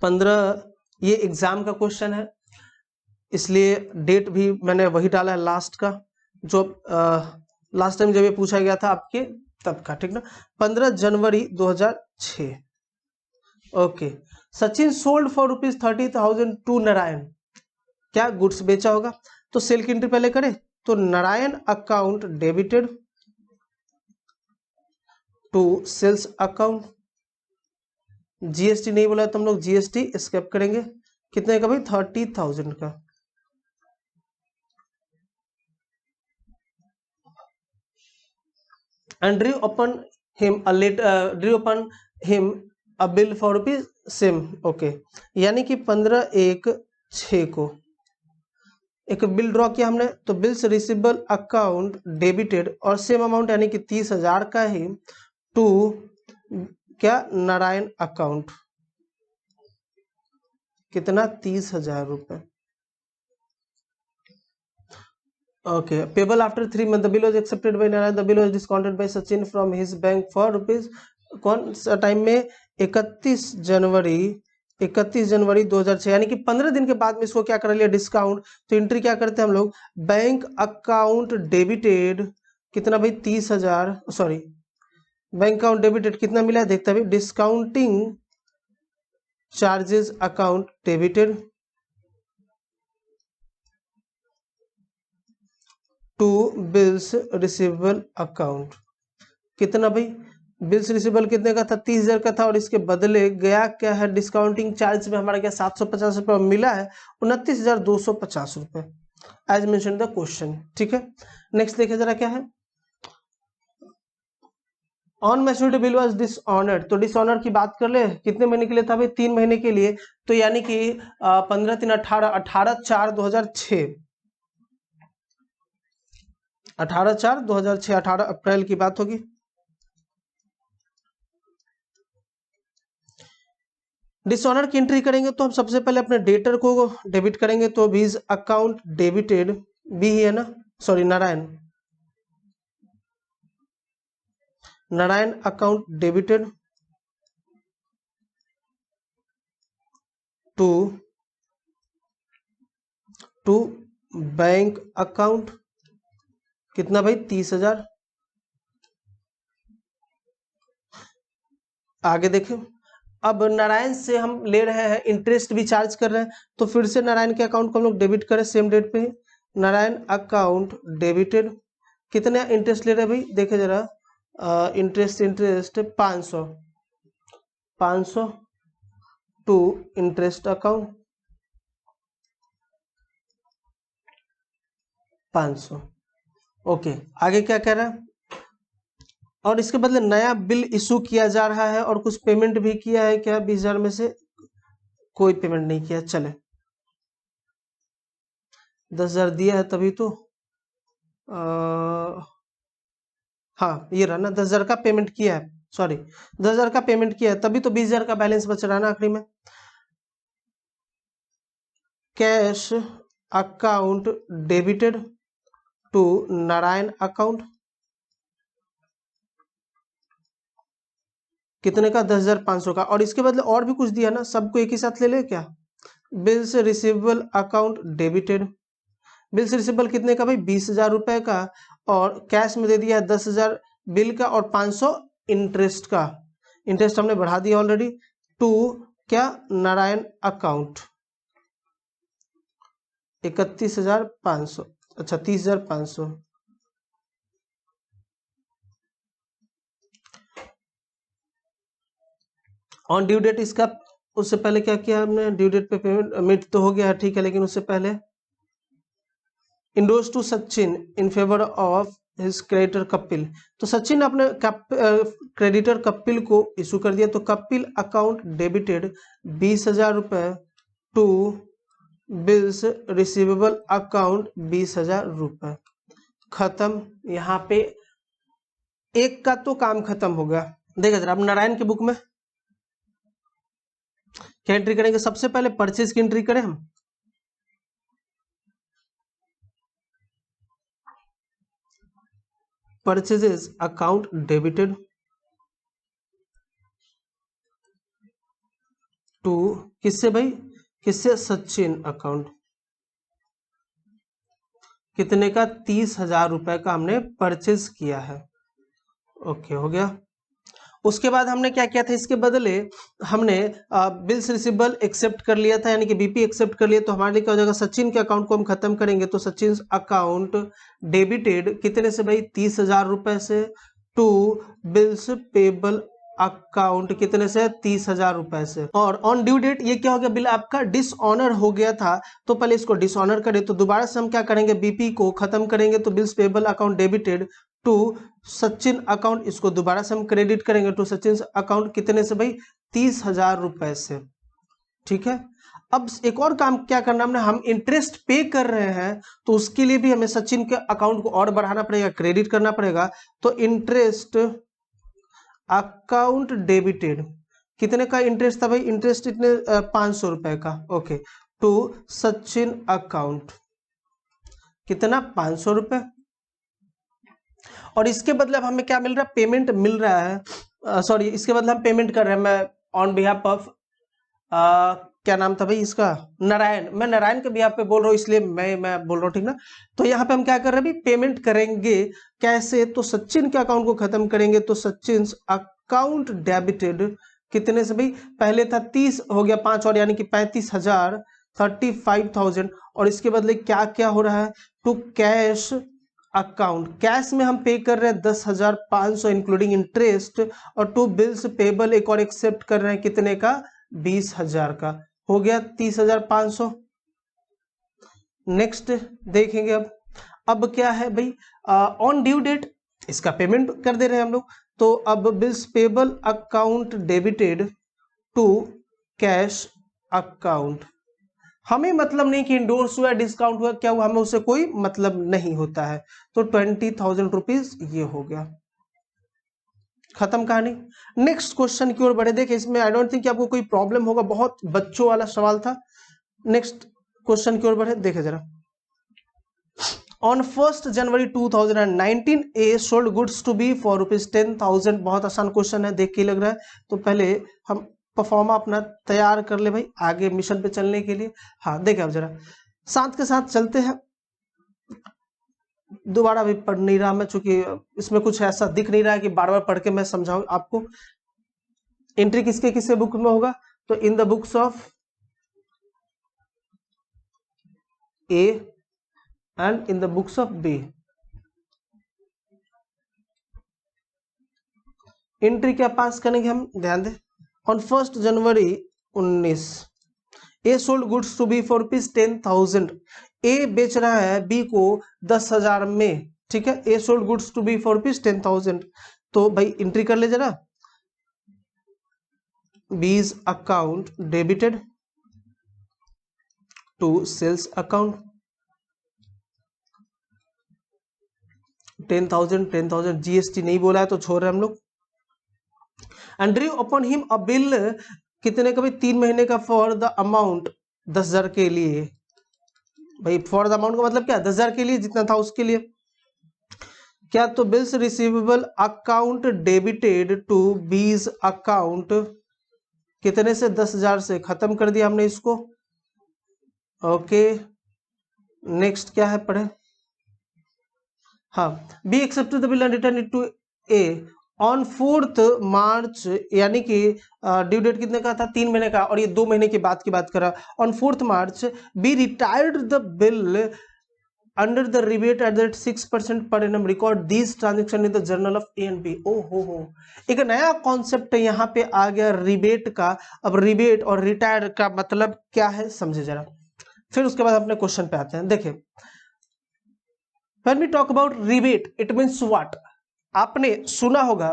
15, ये एग्जाम का क्वेश्चन है इसलिए डेट भी मैंने वही डाला है लास्ट का, जो लास्ट टाइम जब ये पूछा गया था आपके तब का, ठीक ना, 15 जनवरी 2006। Okay, Sachin sold for ₹30,000 to Narayan, क्या गुड्स बेचा होगा। तो सेल की एंट्री पहले करें, तो Narayan account debited to sales account. GST नहीं बोला तो हम लोग जीएसटी स्किप करेंगे, कितने का भाई, 30,000 का। and drew upon him a bill for rupees same। Okay, यानी कि 15/1/6 को एक बिल ड्रॉ किया हमने, तो बिल्स रिसीवेबल अकाउंट डेबिटेड और सेम अमाउंट यानी कि 30,000 का ही टू क्या, नारायण अकाउंट, कितना, 30,000 रुपए। Okay, payable after 3 months. The bill was accepted by Narayan. The bill was discounted by Sachin from his bank for rupees, कौन सा टाइम में, 31 जनवरी 2006, यानी कि 15 दिन के बाद में इसको क्या कर लिया, डिस्काउंट। तो एंट्री क्या करते हैं हम लोग, बैंक अकाउंट डेबिटेड, कितना भाई, 30,000, सॉरी, बैंक अकाउंट डेबिटेड कितना मिला है, देखते हैं भाई, discounting charges account debited to bills receivable account, कितना भाई, बिल्स रिसीवेबल कितने का था, 30,000 का था, और इसके बदले गया क्या है, डिस्काउंटिंग चार्ज में हमारा क्या, 750 रुपये मिला है, 29,250 रुपये, एज मेंशन द क्वेश्चन। ठीक है, नेक्स्ट देखिए जरा क्या है, on maturity bill was dishonoured. तो डिसऑनर की बात कर ले, कितने महीने के लिए था भाई, 3 महीने के लिए। तो यानी कि 15/3/18, 18/4/2006, 18/4/2006, 18 अप्रैल की बात होगी। डिसऑनर की एंट्री करेंगे तो हम सबसे पहले अपने डेटर को डेबिट करेंगे, तो बीज अकाउंट डेबिटेड, बी ही है ना, sorry, Narayan account debited to bank account, कितना भाई, 30,000। आगे देखें, अब नारायण से हम ले रहे हैं, इंटरेस्ट भी चार्ज कर रहे हैं, तो फिर से नारायण के अकाउंट को हम लोग डेबिट करें सेम डेट पे, नारायण अकाउंट डेबिटेड, कितने इंटरेस्ट ले रहे हैं भाई, देखे जरा, interest 500 to interest account 500। Okay, आगे क्या कह रहा है, और इसके बदले नया बिल इशू किया जा रहा है, और कुछ पेमेंट भी किया है क्या, 20,000 में से कोई पेमेंट नहीं किया, चले 10,000 दिया है तभी तो, हाँ ये रहा ना, 10,000 का पेमेंट किया है, सॉरी 10,000 का पेमेंट किया है, तभी तो 20,000 का बैलेंस बच रहा है ना आखिरी में। Cash account debited to Narayan account, कितने का 10,500 का, और इसके बदले और भी कुछ दिया ना, सबको एक ही साथ ले ले क्या। Bills receivable account debited, bills receivable कितने का भाई 20,000 रुपए का, और कैश में दे दिया 10,000 बिल का और 500 इंटरेस्ट का, इंटरेस्ट हमने बढ़ा दिया ऑलरेडी। टू क्या नारायण अकाउंट 31,500, अच्छा 30,500। ऑन ड्यू डेट इसका, उससे पहले क्या किया हमने, ड्यू डेट पे पेमेंट मिट तो हो गया है ठीक है, लेकिन उससे पहले endorse to Sachin in favour of his creditor Kapil, तो सचिन अपने क्रेडिटर कपिल को इशू कर दिया, तो कपिल अकाउंट डेबिटेड 20,000 रुपए टू बिल्स रिसीवेबल अकाउंट 20,000 रुपए। खत्म, यहाँ पे एक का तो काम खत्म हो गया। देखा जरा अब नारायण के बुक में क्या एंट्री करेंगे, सबसे पहले परचेज की एंट्री करें हम। परचेजेस अकाउंट डेबिटेड टू किससे भाई, किससे, सचिन अकाउंट, कितने का 30,000 रुपए का हमने परचेज किया है। ओके हो गया। उसके बाद हमने क्या किया था, इसके बदले हमने बिल्स रिसीवेबल एक्सेप्ट कर लिया था, यानी कि बीपी एक्सेप्ट कर लिया, तो हमारे लिए क्या हो जाएगा, सचिन के अकाउंट को हम खत्म करेंगे, तो सचिन अकाउंट डेबिटेड कितने से भाई 30,000 रुपए से टू बिल्स पेबल अकाउंट कितने से 30,000 रुपए से। और ऑन ड्यू डेट ये क्या हो गया, बिल आपका डिसऑनर हो गया था, तो पहले इसको डिसऑनर करें, तो दोबारा से हम क्या करेंगे, बीपी को खत्म करेंगे, तो bills payable account debited to Sachin account, इसको दोबारा से हम क्रेडिट करेंगे टू सचिन अकाउंट कितने से भाई 30,000 रुपए से। ठीक है, अब एक और काम क्या करना हमने, हम इंटरेस्ट पे कर रहे हैं, तो उसके लिए भी हमें सचिन के अकाउंट को और बढ़ाना पड़ेगा, क्रेडिट करना पड़ेगा, तो इंटरेस्ट अकाउंट डेबिटेड कितने का इंटरेस्ट था भाई, इंटरेस्ट इतने 500 रुपए का। ओके, टू सचिन अकाउंट कितना 500 रुपए, और इसके बदले अब हमें क्या मिल रहा है, पेमेंट मिल रहा है, सॉरी इसके बदले हम पेमेंट कर रहे हैं, मैं ऑन बिहाफ ऑफ क्या नाम था भाई इसका, नारायण, मैं नारायण के बिहाफ पे बोल रहा हूँ, इसलिए मैं बोल रहा हूँ ठीक ना। तो यहाँ पे हम क्या कर रहे हैं भाई, पेमेंट करेंगे कैसे, तो सचिन के अकाउंट को खत्म करेंगे, तो सचिन अकाउंट डेबिटेड कितने से भाई, पहले था 30 हो गया 5 और यानी कि 35,000 35,000, और इसके बदले क्या क्या हो रहा है, टू कैश अकाउंट, कैश में हम पे कर रहे हैं 10,500 इंक्लूडिंग इंटरेस्ट, और टू बिल्स पेबल एक और एक्सेप्ट कर रहे हैं कितने का 20,000 का, हो गया 30,500। नेक्स्ट देखेंगे अब क्या है भाई, ऑन ड्यू डेट इसका पेमेंट कर दे रहे हैं हम लोग, तो अब bills payable account debited to cash account, हमें मतलब नहीं कि इंडोर्स हुआ डिस्काउंट हुआ क्या हुआ, हमें उससे कोई मतलब नहीं होता है, तो 20,000 रुपीज ये हो गया, खत्म कहानी। नेक्स्ट क्वेश्चन की ओर बढ़े, देखिए इसमें आई डोंट थिंक आपको कोई प्रॉब्लम होगा, बहुत बच्चों वाला सवाल था। नेक्स्ट क्वेश्चन की ओर बढ़े, देखे जरा, ऑन 1 जनवरी 2019 A sold goods to B for ₹10,000, बहुत आसान क्वेश्चन है, देख के लग रहा है, तो पहले हम परफॉर्मा अपना तैयार कर ले भाई आगे मिशन पे चलने के लिए। हाँ देखे अब जरा साथ के साथ चलते हैं, दोबारा भी पढ़ नहीं रहा मैं, चूंकि इसमें कुछ ऐसा दिख नहीं रहा है कि बार बार पढ़ के मैं समझाऊं आपको। एंट्री किसके किसके बुक में होगा, तो in the books of A and in the books of B. Entry क्या पास करेंगे हम, ध्यान दें, ऑन 1 जनवरी 19 A sold goods to B for ₹10,000, A बेच रहा है बी को 10,000 में, ठीक है, A sold goods to B for ₹10,000, तो भाई एंट्री कर ले जरा, B's account debited to sales account 10,000 GST नहीं बोला है तो छोड़ रहे हम लोग, and Drew upon him a bill कितने का भाई 3 महीने का फॉर द अमाउंट 10,000 के लिए, भाई फॉर द अमाउंट का मतलब क्या 10,000 के लिए जितना था उसके लिए, क्या? तो bills receivable account debited to B's account, कितने से? 10,000 से। खत्म कर दिया हमने इसको। ओके, नेक्स्ट क्या है पढ़े? हाँ, B accepted the bill and return it to A on 4th March, यानी कि ड्यू डेट कितने का था? 3 महीने का, और ये 2 महीने के बाद की बात करा। On 4th March B retired the bill under the rebate at that 6% per annum, record this transaction in the journal of A and B. ओ हो, एक नया कॉन्सेप्ट यहाँ पे आ गया रिबेट का। अब रिबेट और रिटायर का मतलब क्या है समझे जरा, फिर उसके बाद अपने क्वेश्चन पे आते हैं। देखिए, When we talk about rebate, it means what? आपने सुना होगा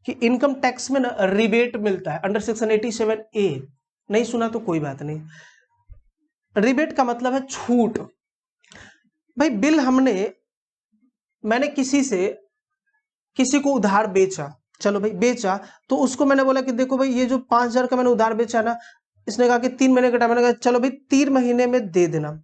कि इनकम टैक्स में ना रिबेट मिलता है अंडर सेक्शन 87A। नहीं सुना तो कोई बात नहीं। रिबेट का मतलब है छूट। भाई बिल मैंने किसी को उधार बेचा, चलो भाई बेचा, तो उसको मैंने बोला कि देखो भाई ये जो 5,000 का मैंने उधार बेचा ना, इसने कहा कि 3 महीने का टाइम, मैंने कहा चलो भाई 3 महीने में दे देना।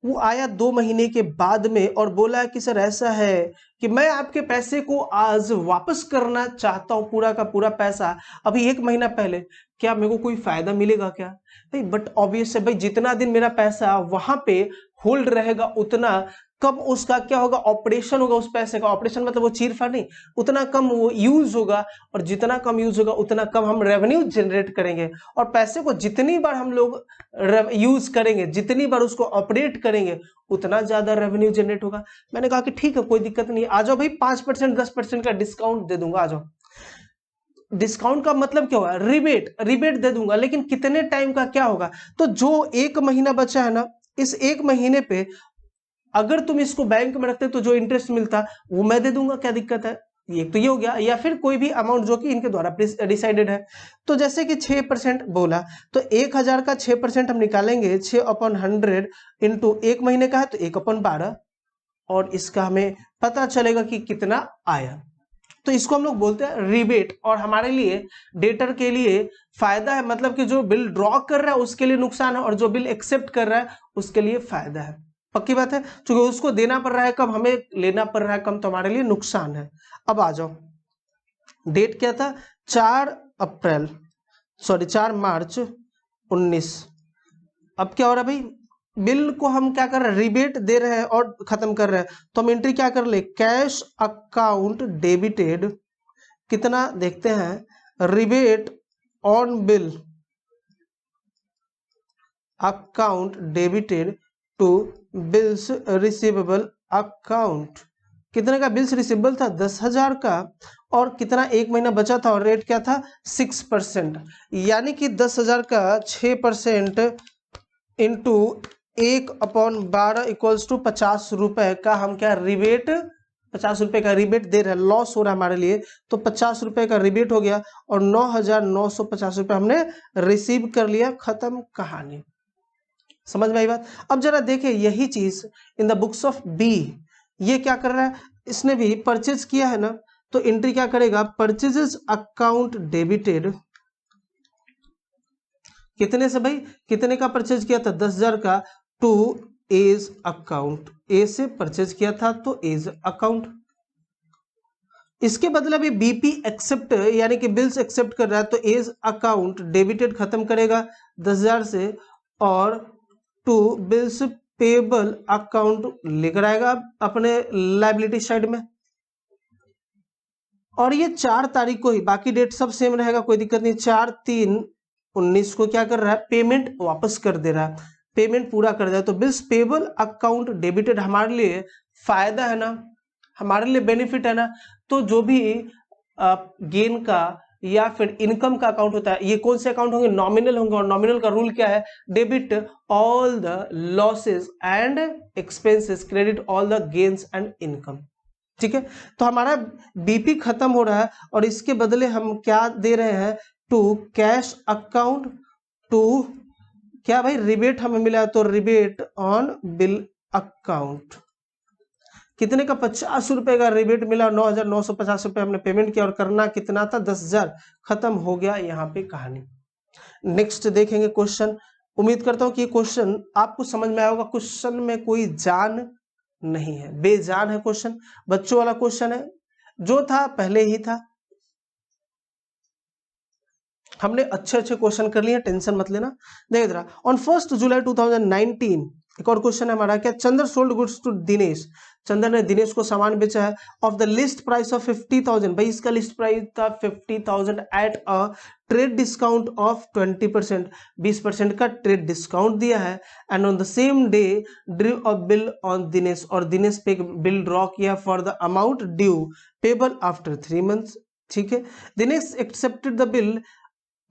वो आया 2 महीने के बाद में और बोला कि सर ऐसा है कि मैं आपके पैसे को आज वापस करना चाहता हूं, पूरा का पूरा पैसा अभी 1 महीना पहले, क्या मेरे को कोई फायदा मिलेगा क्या? भाई बट ऑब्वियस है भाई, जितना दिन मेरा पैसा वहां पे होल्ड रहेगा उतना कम उसका क्या होगा? ऑपरेशन होगा उस पैसे का। ऑपरेशन मतलब वो चीरफाड़ नहीं, उतना कम वो यूज होगा, और जितना कम यूज होगा उतना कम हम रेवेन्यू जनरेट करेंगे। और पैसे को जितनी बार हम लोग यूज करेंगे, जितनी बार उसको ऑपरेट करेंगे, उतना ज्यादा रेवेन्यू जनरेट होगा। मैंने कहा कि ठीक है, कोई दिक्कत नहीं, आ जाओ भाई 5% 10% का डिस्काउंट दे दूंगा, आ जाओ। डिस्काउंट का मतलब क्या होगा? रिबेट दे दूंगा, लेकिन कितने टाइम का क्या होगा? तो जो 1 महीना बचा है ना, इस 1 महीने पे अगर तुम इसको बैंक में रखते तो जो इंटरेस्ट मिलता वो मैं दे दूंगा, क्या दिक्कत है? ये तो ये हो गया, या फिर कोई भी अमाउंट जो कि इनके द्वारा डिसाइडेड है। तो जैसे कि 6% बोला, तो 1,000 का 6% हम निकालेंगे, 6/100 इंटू 1 महीने का है तो 1/12, और इसका हमें पता चलेगा कि कितना आया। तो इसको हम लोग बोलते हैं रिबेट। और हमारे लिए, डेटर के लिए फायदा है, मतलब कि जो बिल ड्रॉ कर रहा है उसके लिए नुकसान है, और जो बिल एक्सेप्ट कर रहा है उसके लिए फायदा है। पक्की बात है, क्योंकि उसको देना पड़ रहा है कम, हमें लेना पड़ रहा है कम, तो हमारे लिए नुकसान है। अब आ जाओ, डेट क्या था? 4 मार्च 19। अब क्या हो रहा है भाई? बिल को हम क्या कर रहे हैं? रिबेट दे रहे हैं और खत्म कर रहे हैं, तो हम एंट्री क्या कर ले? कैश अकाउंट डेबिटेड, कितना देखते हैं? Rebate on bill account debited to bills receivable account. कितने का बिल्स रिसीवेबल था? 10,000 का, और कितना 1 महीना बचा था, और रेट क्या था? 6%, यानी कि 10,000 का 6% इंटू 1/12 इक्वल्स टू 50 रुपए का हम क्या रिबेट, 50 रुपए का रिबेट दे रहे हैं। लॉस हो रहा है हमारे लिए, तो 50 रुपए का रिबेट हो गया, और 9,950 रुपए हमने रिसीव कर लिया। खत्म कहानी। समझ में आई बात? अब जरा देखिए यही चीज in the books of B, ये क्या कर रहा है? इसने भी परचेज किया है ना, तो एंट्री क्या करेगा? परचेजेस अकाउंट डेबिटेड, कितने से भाई? कितने का परचेज किया था? 10,000 का, टू एज अकाउंट, ए से परचेज किया था तो एज अकाउंट। इसके बदले भी बीपी एक्सेप्ट, यानी कि बिल्स एक्सेप्ट कर रहा है, तो एज अकाउंट डेबिटेड खत्म करेगा 10,000 से, और टू बिल्स पेबल अकाउंट लेकर आएगा अपने लाइबिलिटी साइड में। और ये 4 तारीख को ही, बाकी डेट सब सेम रहेगा, कोई दिक्कत नहीं। 4/3/19 को क्या कर रहा है? पेमेंट वापस कर दे रहा है, पेमेंट पूरा कर दिया। तो बिल्स पेबल अकाउंट डेबिटेड हमारे लिए फायदा है ना, हमारे लिए बेनिफिट है ना। तो जो भी गेन का या फिर इनकम का अकाउंट होता है, ये कौन से अकाउंट होंगे? नॉमिनल होंगे। और नॉमिनल का रूल क्या है? Debit all the losses and expenses, credit all the gains and income. ठीक है, तो हमारा बीपी खत्म हो रहा है, और इसके बदले हम क्या दे रहे हैं? टू कैश अकाउंट, टू क्या भाई? रिबेट हमें मिला है, तो रिबेट ऑन बिल अकाउंट। कितने का? 50 रुपए का रिबेट मिला, 9,950 रुपए हमने पेमेंट किया, और करना कितना था? 10,000। खत्म हो गया यहाँ पे कहानी। नेक्स्ट देखेंगे क्वेश्चन। उम्मीद करता हूं कि क्वेश्चन आपको समझ में आया होगा। क्वेश्चन में कोई जान नहीं है, बेजान है क्वेश्चन, बच्चों वाला क्वेश्चन है, जो था पहले ही था। हमने अच्छे अच्छे क्वेश्चन कर लिए, टेंशन मत लेना। देख जरा, ऑन 1 जुलाई 2019 एक और क्वेश्चन है हमारा, क्या Chandar sold goods to Dinesh, Chandar ने दिनेश को सामान बेचा है of the list price of 50,000, भाई इसका लिस्ट प्राइस था 50,000 at a trade discount of 20%, 20% का ट्रेड डिस्काउंट दिया है। And on the same day drew a bill on Dinesh, और दिनेश पे बिल ड्रॉ किया for the amount due payable after 3 months. ठीक है, Dinesh accepted the bill,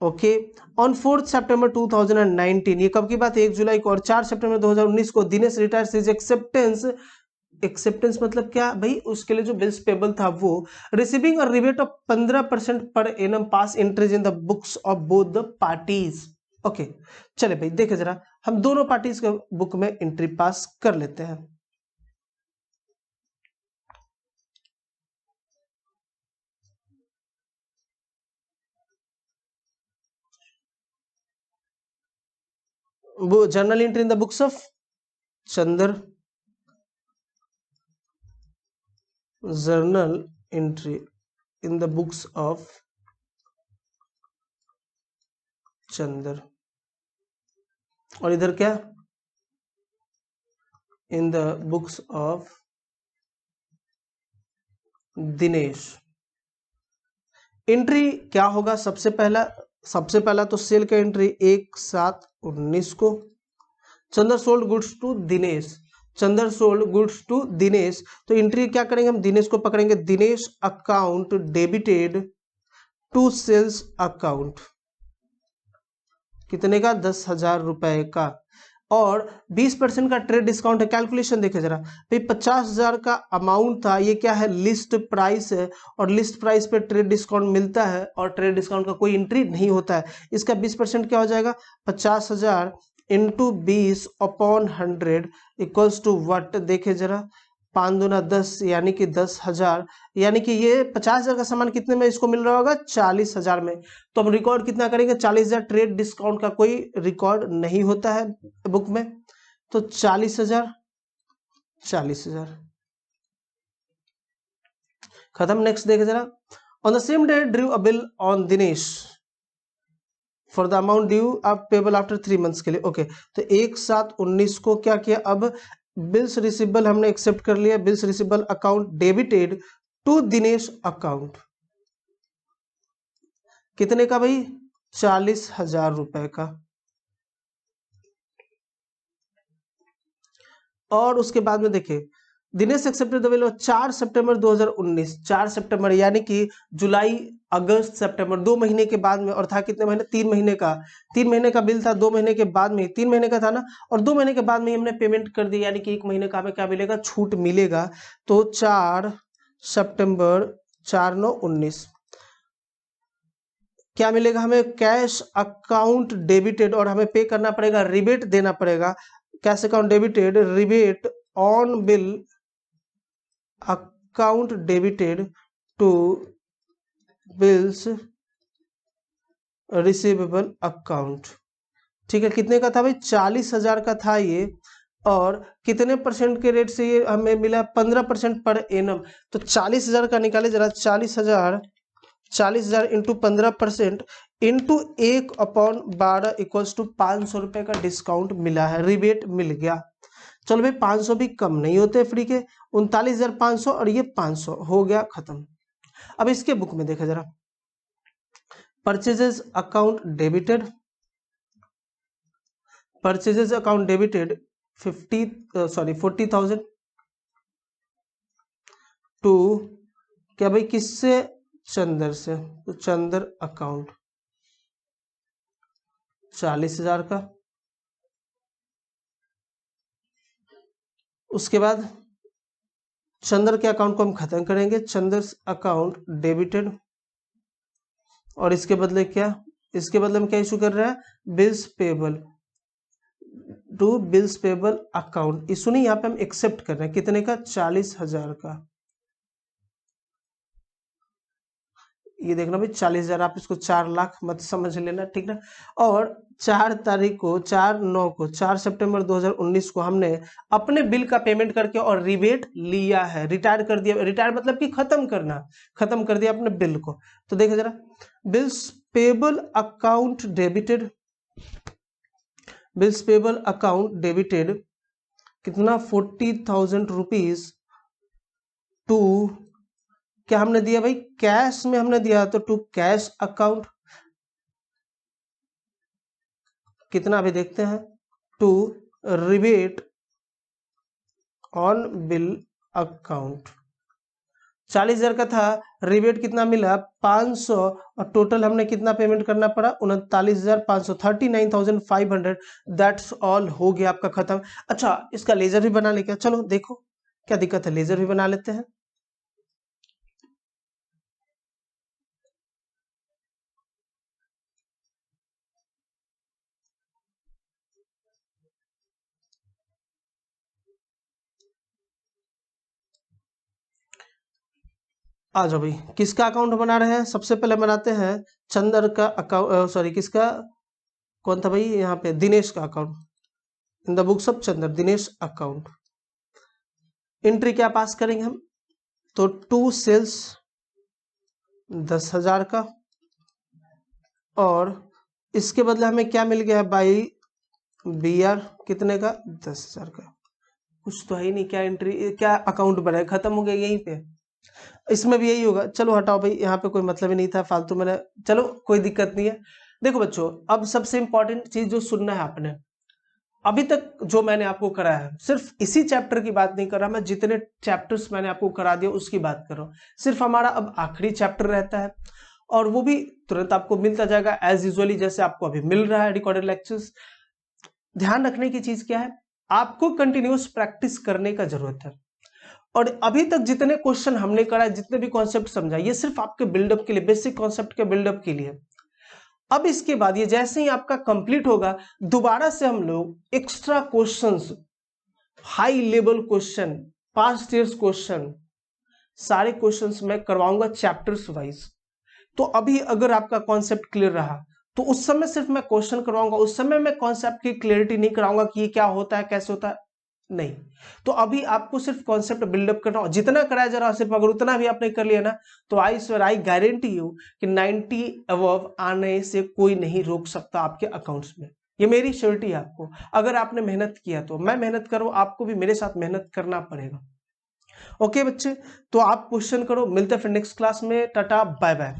okay, on 4 सितंबर 2019, ये कब की बात है, 1 जुलाई को, और 4 सितंबर 2019 को Dinesh retires his acceptance, acceptance मतलब क्या भाई, उसके लिए जो बिल्स पेबल था वो, receiving a rebate of 15% per annum pass entries in the books of both the parties. Okay, चले भाई देखे जरा, हम दोनों पार्टीज के बुक में एंट्री पास कर लेते हैं। वो journal entry in the books of Chandar, journal entry in the books of Chandar, और इधर क्या, in the books of Dinesh. Entry क्या होगा, सबसे पहला तो सेल का एंट्री 1/7/19 को, Chandar sold goods to Dinesh, Chandar sold goods to Dinesh, तो एंट्री क्या करेंगे हम, दिनेश को पकड़ेंगे, Dinesh account debited to sales account, कितने का, 10,000 रुपए का, और 20% का ट्रेड डिस्काउंट है। कैलकुलेशन देखे जरा भाई, 50,000 का अमाउंट था, ये क्या है, लिस्ट प्राइस है, और लिस्ट प्राइस पे ट्रेड डिस्काउंट मिलता है, और ट्रेड डिस्काउंट का कोई एंट्री नहीं होता है। इसका 20% क्या हो जाएगा, 50,000 इंटू 20/100 इक्वल्स टू वट, देखे जरा, 5 दूना 10, यानी कि 10,000, यानी कि ये 50,000 का सामान कितने में इसको मिल रहा होगा, 40,000 में। तो हम रिकॉर्ड कितना करेंगे, 40,000, ट्रेड डिस्काउंट का कोई रिकॉर्ड नहीं होता है बुक में, तो 40,000, 40,000 खत्म। नेक्स्ट देखे जरा, on the same day drew a bill on Dinesh for the amount due आप पेबल आफ्टर 3 मंथ्स के लिए। ओके, तो 1/7/19 को क्या किया, अब बिल्स रिसीवेबल हमने एक्सेप्ट कर लिया, bills receivable account debited to Dinesh account, कितने का भाई, 40,000 रुपए का। और उसके बाद में देखिए, दिनेश एक्सेप्टेड द बिल 4 सितंबर 2019, 4 सितंबर यानी कि जुलाई अगस्त सितंबर 2 महीने के बाद में, और था कितने महीने, 3 महीने का, 3 महीने का बिल था, 2 महीने के बाद में, 3 महीने का था ना, और 2 महीने के बाद में हमने पेमेंट कर दी, यानी कि 1 महीने का हमें क्या मिलेगा, छूट मिलेगा। तो 4 सितंबर 4/9/19 क्या मिलेगा हमें, कैश अकाउंट डेबिटेड, और हमें पे करना पड़ेगा, रिबेट देना पड़ेगा, cash account debited rebate on bill account debited to bills receivable account. ठीक है, कितने का था भाई, 40,000 का था ये, और कितने परसेंट के रेट से ये हमें मिला, 15% पर एनम। तो 40,000 का निकाले जरा, 40,000 इंटू 15% इंटू 1/12 इक्वल्स टू 500 रुपए का डिस्काउंट मिला है, रिबेट मिल गया। चलो भाई, 500 भी कम नहीं होते फ्री के, 39,500 और ये 500 हो गया खत्म। अब इसके बुक में देखा जरा, purchases account debited, purchases account debited 40,000 to क्या भाई, किससे, चंदर से, तो चंदर अकाउंट 40,000 का। उसके बाद चंदर के अकाउंट को हम खत्म करेंगे, चंदर अकाउंट डेबिटेड, और इसके बदले क्या, इसके बदले में क्या इशू कर रहा है, bills payable to bills payable account, issue नहीं, यहाँ पे हम एक्सेप्ट कर रहे हैं, कितने का, 40,000 का। ये देखना भाई 40,000, आप इसको 4 लाख मत समझ लेना, ठीक ना। और 4 तारीख को 4 सितंबर 2019 को हमने अपने बिल का पेमेंट करके और रिबेट लिया है, रिटायर कर दिया। रिटायर मतलब कि खत्म करना, खत्म कर दिया अपने बिल को। तो देखिए जरा, bills payable account debited, bills payable account debited कितना 40,000 रुपीज टू, क्या हमने दिया भाई, कैश में हमने दिया, तो टू कैश अकाउंट कितना अभी देखते हैं, to rebate on bill account 40,000 का था, रिबेट कितना मिला 500, और टोटल हमने कितना पेमेंट करना पड़ा 39,500, 39,500। दैट्स ऑल, हो गया आपका खत्म। अच्छा, इसका लेजर भी बना ले क्या, चलो देखो क्या दिक्कत है, लेजर भी बना लेते हैं। आ जाओ भाई, किसका अकाउंट बना रहे हैं, सबसे पहले बनाते हैं चंदर का अकाउंट, सॉरी किसका, कौन था भाई यहाँ पे, दिनेश का account, in the books of Chandar Dinesh account. Entry क्या पास करेंगे हम, तो टू सेल्स 10,000 का, और इसके बदले हमें क्या मिल गया है बाई बी आर कितने का 10,000 का। कुछ तो है ही नहीं, क्या एंट्री, क्या अकाउंट बना है, खत्म हो गया यहीं पे। इसमें भी यही होगा, चलो हटाओ भाई, यहाँ पे कोई मतलब ही नहीं था, फालतू मैंने, चलो कोई दिक्कत नहीं है। देखो बच्चों, अब सबसे इंपॉर्टेंट चीज जो सुनना है आपने, अभी तक जो मैंने आपको कराया है, सिर्फ इसी चैप्टर की बात नहीं कर रहा मैं, जितने चैप्टर्स मैंने आपको करा दिया उसकी बात कर रहा हूँ। सिर्फ हमारा अब आखिरी चैप्टर रहता है, और वो भी तुरंत आपको मिलता जाएगा एज यूजुअली, जैसे आपको अभी मिल रहा है रिकॉर्डेड लेक्चर्स। ध्यान रखने की चीज क्या है, आपको कंटिन्यूस प्रैक्टिस करने का जरूरत है। और अभी तक जितने क्वेश्चन हमने कराए, जितने भी कॉन्सेप्ट समझा, ये सिर्फ आपके बिल्डअप के लिए, बेसिक कॉन्सेप्ट के बिल्डअप के लिए। अब इसके बाद ये जैसे ही आपका कंप्लीट होगा, दोबारा से हम लोग extra questions, high level question, past years question, सारे क्वेश्चंस मैं करवाऊंगा चैप्टर्स वाइज। तो अभी अगर आपका कॉन्सेप्ट क्लियर रहा, तो उस समय सिर्फ मैं क्वेश्चन करवाऊंगा, उस समय मैं कॉन्सेप्ट की क्लियरिटी नहीं कराऊंगा कि ये क्या होता है, कैसे होता है, नहीं। तो अभी आपको सिर्फ कॉन्सेप्ट बिल्डअप करना हो, जितना कराया जा रहा है सिर्फ अगर उतना भी आपने कर लिया ना, तो I swear, I guarantee you कि 90 अबव आने से कोई नहीं रोक सकता आपके अकाउंट्स में। ये मेरी श्योरिटी है आपको। अगर आपने मेहनत किया, तो मैं मेहनत करूं, आपको भी मेरे साथ मेहनत करना पड़ेगा। ओके बच्चे, तो आप क्वेश्चन करो, मिलते हैं फिर नेक्स्ट क्लास में, टाटा बाय बाय।